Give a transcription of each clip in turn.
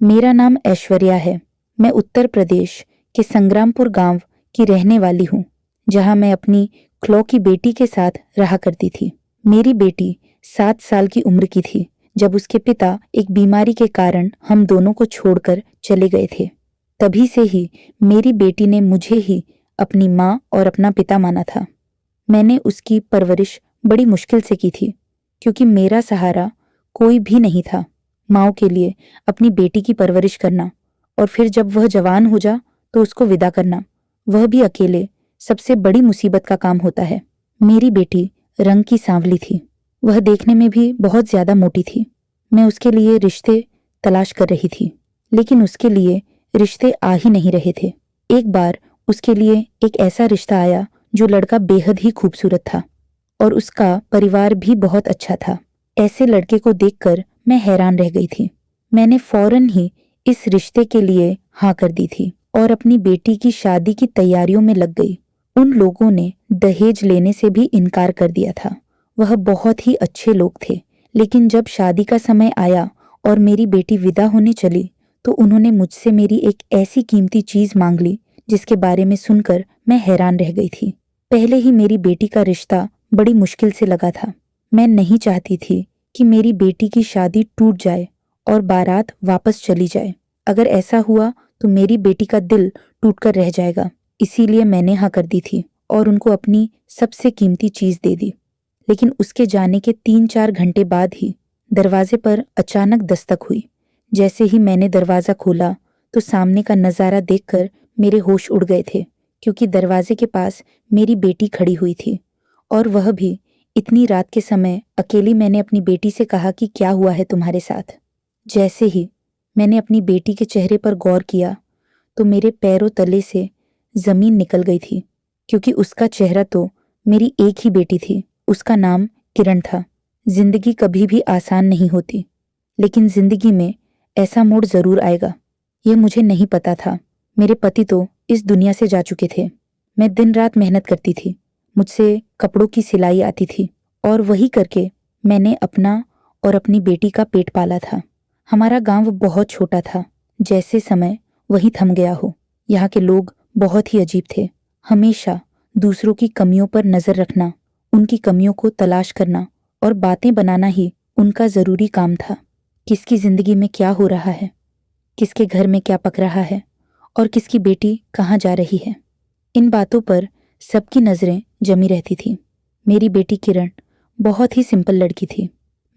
मेरा नाम ऐश्वर्या है। मैं उत्तर प्रदेश के संग्रामपुर गांव की रहने वाली हूँ, जहाँ मैं अपनी क्लॉ की बेटी के साथ रहा करती थी। मेरी बेटी 7 साल की उम्र की थी जब उसके पिता एक बीमारी के कारण हम दोनों को छोड़कर चले गए थे। तभी से ही मेरी बेटी ने मुझे ही अपनी माँ और अपना पिता माना था। मैंने उसकी परवरिश बड़ी मुश्किल से की थी, क्योंकि मेरा सहारा कोई भी नहीं था। माँ के लिए अपनी बेटी की परवरिश करना और फिर जब वह जवान हो जा तो उसको विदा करना, वह भी अकेले, सबसे बड़ी मुसीबत का काम होता है। मेरी बेटी रंग की सांवली थी। वह देखने में भी बहुत ज्यादा मोटी थी। मैं उसके लिए रिश्ते तलाश कर रही थी, लेकिन उसके लिए रिश्ते आ ही नहीं रहे थे। एक बार उसके लिए एक ऐसा रिश्ता आया जो लड़का बेहद ही खूबसूरत था और उसका परिवार भी बहुत अच्छा था। ऐसे लड़के को देखकर मैं हैरान रह गई थी। मैंने फौरन ही इस रिश्ते के लिए हाँ कर दी थी और अपनी बेटी की शादी की तैयारियों में लग गई। उन लोगों ने दहेज लेने से भी इनकार कर दिया था। वह बहुत ही अच्छे लोग थे, लेकिन जब शादी का समय आया और मेरी बेटी विदा होने चली तो उन्होंने मुझसे मेरी एक ऐसी कीमती चीज मांग ली जिसके बारे में सुनकर मैं हैरान रह गई थी। पहले ही मेरी बेटी का रिश्ता बड़ी मुश्किल से लगा था। मैं नहीं चाहती थी कि मेरी बेटी की शादी टूट जाए और बारात वापस चली जाए। अगर ऐसा हुआ तो मेरी बेटी का दिल टूटकर रह जाएगा। इसीलिए मैंने हाँ कर दी थी और उनको अपनी सबसे कीमती चीज दे दी। लेकिन उसके जाने के 3-4 घंटे बाद ही दरवाजे पर अचानक दस्तक हुई। जैसे ही मैंने दरवाजा खोला तो सामने का नजारा देखकर मेरे होश उड़ गए थे, क्योंकि दरवाजे के पास मेरी बेटी खड़ी हुई थी और वह भी इतनी रात के समय अकेली। मैंने अपनी बेटी से कहा कि क्या हुआ है तुम्हारे साथ। जैसे ही मैंने अपनी बेटी के चेहरे पर गौर किया तो मेरे पैरों तले से जमीन निकल गई थी, क्योंकि उसका चेहरा तो मेरी एक ही बेटी थी। उसका नाम किरण था। जिंदगी कभी भी आसान नहीं होती, लेकिन जिंदगी में ऐसा मोड़ जरूर आएगा, यह मुझे नहीं पता था। मेरे पति तो इस दुनिया से जा चुके थे। मैं दिन रात मेहनत करती थी। मुझसे कपड़ों की सिलाई आती थी और वही करके मैंने अपना और अपनी बेटी का पेट पाला था। हमारा गांव बहुत छोटा था, जैसे समय वही थम गया हो। यहाँ के लोग बहुत ही अजीब थे। हमेशा दूसरों की कमियों पर नजर रखना, उनकी कमियों को तलाश करना और बातें बनाना ही उनका जरूरी काम था। किसकी जिंदगी में क्या हो रहा है, किसके घर में क्या पक रहा है और किसकी बेटी कहाँ जा रही है, इन बातों पर सबकी नजरें जमी रहती थी। मेरी बेटी किरण बहुत ही सिंपल लड़की थी।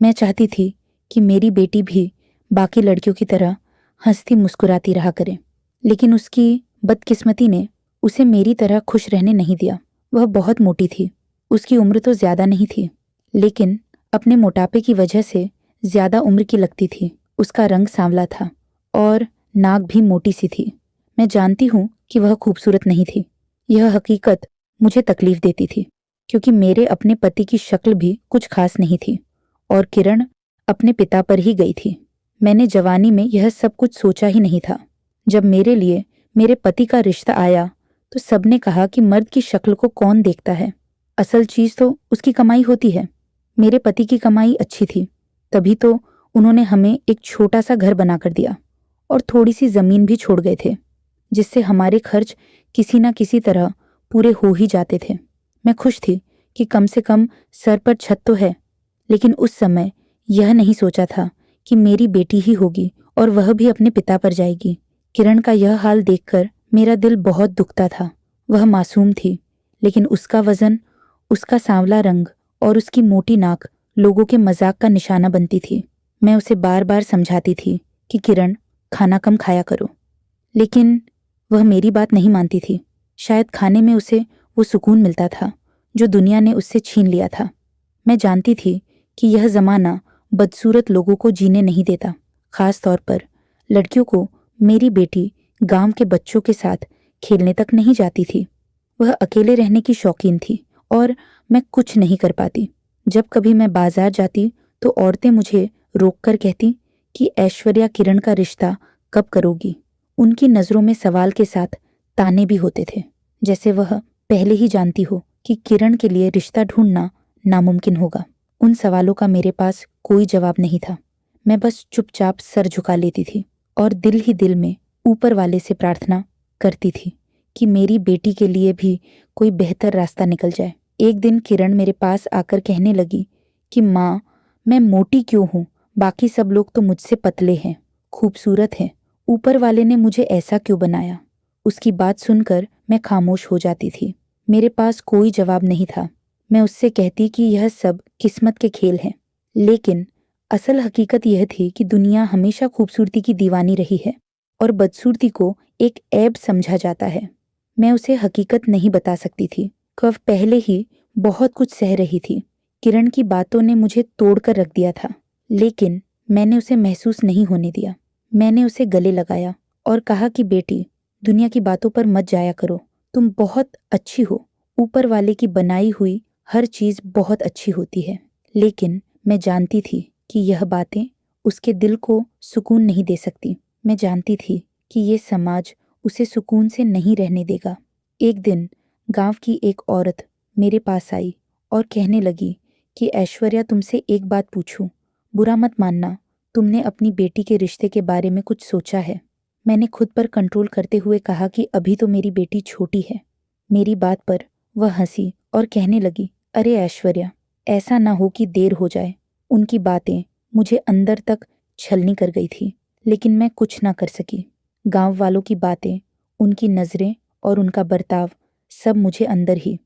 मैं चाहती थी कि मेरी बेटी भी बाकी लड़कियों की तरह हंसती मुस्कुराती रहा करे, लेकिन उसकी बदकिस्मती ने उसे मेरी तरह खुश रहने नहीं दिया। वह बहुत मोटी थी। उसकी उम्र तो ज्यादा नहीं थी, लेकिन अपने मोटापे की वजह से ज्यादा उम्र की लगती थी। उसका रंग सांवला था और नाक भी मोटी सी थी। मैं जानती हूँ कि वह खूबसूरत नहीं थी। यह हकीकत मुझे तकलीफ देती थी, क्योंकि मेरे अपने पति की शक्ल भी कुछ खास नहीं थी और किरण अपने पिता पर ही गई थी। मैंने जवानी में यह सब कुछ सोचा ही नहीं था। जब मेरे लिए मेरे पति का रिश्ता आया तो सबने कहा कि मर्द की शक्ल को कौन देखता है, असल चीज तो उसकी कमाई होती है। मेरे पति की कमाई अच्छी थी, तभी तो उन्होंने हमें एक छोटा सा घर बनाकर दिया और थोड़ी सी जमीन भी छोड़ गए थे, जिससे हमारे खर्च किसी न किसी तरह पूरे हो ही जाते थे। मैं खुश थी कि कम से कम सर पर छत तो है, लेकिन उस समय यह नहीं सोचा था कि मेरी बेटी ही होगी और वह भी अपने पिता पर जाएगी। किरण का यह हाल देखकर मेरा दिल बहुत दुखता था। वह मासूम थी, लेकिन उसका वजन, उसका सांवला रंग और उसकी मोटी नाक लोगों के मजाक का निशाना बनती थी। मैं उसे बार बार समझाती थी कि किरण, खाना कम खाया करो, लेकिन वह मेरी बात नहीं मानती थी। शायद खाने में उसे वो सुकून मिलता था जो दुनिया ने उससे छीन लिया था। मैं जानती थी कि यह जमाना बदसूरत लोगों को जीने नहीं देता, खास तौर पर लड़कियों को। मेरी बेटी गांव के बच्चों के साथ खेलने तक नहीं जाती थी। वह अकेले रहने की शौकीन थी और मैं कुछ नहीं कर पाती। जब कभी मैं बाजार जाती तो औरतें मुझे रोककर कहती कि ऐश्वर्या किरण का रिश्ता कब करोगी। उनकी नज़रों में सवाल के साथ ताने भी होते थे, जैसे वह पहले ही जानती हो कि किरण के लिए रिश्ता ढूंढना नामुमकिन होगा। उन सवालों का मेरे पास कोई जवाब नहीं था। मैं बस चुपचाप सर झुका लेती थी और दिल ही दिल में ऊपर वाले से प्रार्थना करती थी कि मेरी बेटी के लिए भी कोई बेहतर रास्ता निकल जाए। एक दिन किरण मेरे पास आकर कहने लगी कि माँ, मैं मोटी क्यों हूँ? बाकी सब लोग तो मुझसे पतले हैं, खूबसूरत हैं। ऊपर वाले ने मुझे ऐसा क्यों बनाया? उसकी बात सुनकर मैं खामोश हो जाती थी। मेरे पास कोई जवाब नहीं था। मैं उससे कहती कि यह सब किस्मत के खेल हैं, लेकिन असल हकीकत यह थी कि दुनिया हमेशा खूबसूरती की दीवानी रही है और बदसूरती को एक ऐब समझा जाता है। मैं उसे हकीकत नहीं बता सकती थी। वह पहले ही बहुत कुछ सह रही थी। किरण की बातों ने मुझे तोड़कर रख दिया था, लेकिन मैंने उसे महसूस नहीं होने दिया। मैंने उसे गले लगाया और कहा कि बेटी, दुनिया की बातों पर मत जाया करो। तुम बहुत अच्छी हो। ऊपर वाले की बनाई हुई हर चीज बहुत अच्छी होती है। लेकिन मैं जानती थी कि यह बातें उसके दिल को सुकून नहीं दे सकती। मैं जानती थी कि ये समाज उसे सुकून से नहीं रहने देगा। एक दिन गांव की एक औरत मेरे पास आई और कहने लगी कि ऐश्वर्या, तुमसे एक बात पूछूं? बुरा मत मानना, तुमने अपनी बेटी के रिश्ते के बारे में कुछ सोचा है? मैंने खुद पर कंट्रोल करते हुए कहा कि अभी तो मेरी बेटी छोटी है। मेरी बात पर वह हंसी और कहने लगी, अरे ऐश्वर्या, ऐसा ना हो कि देर हो जाए। उनकी बातें मुझे अंदर तक छलनी कर गई थी, लेकिन मैं कुछ ना कर सकी। गांव वालों की बातें, उनकी नज़रें और उनका बर्ताव सब मुझे अंदर ही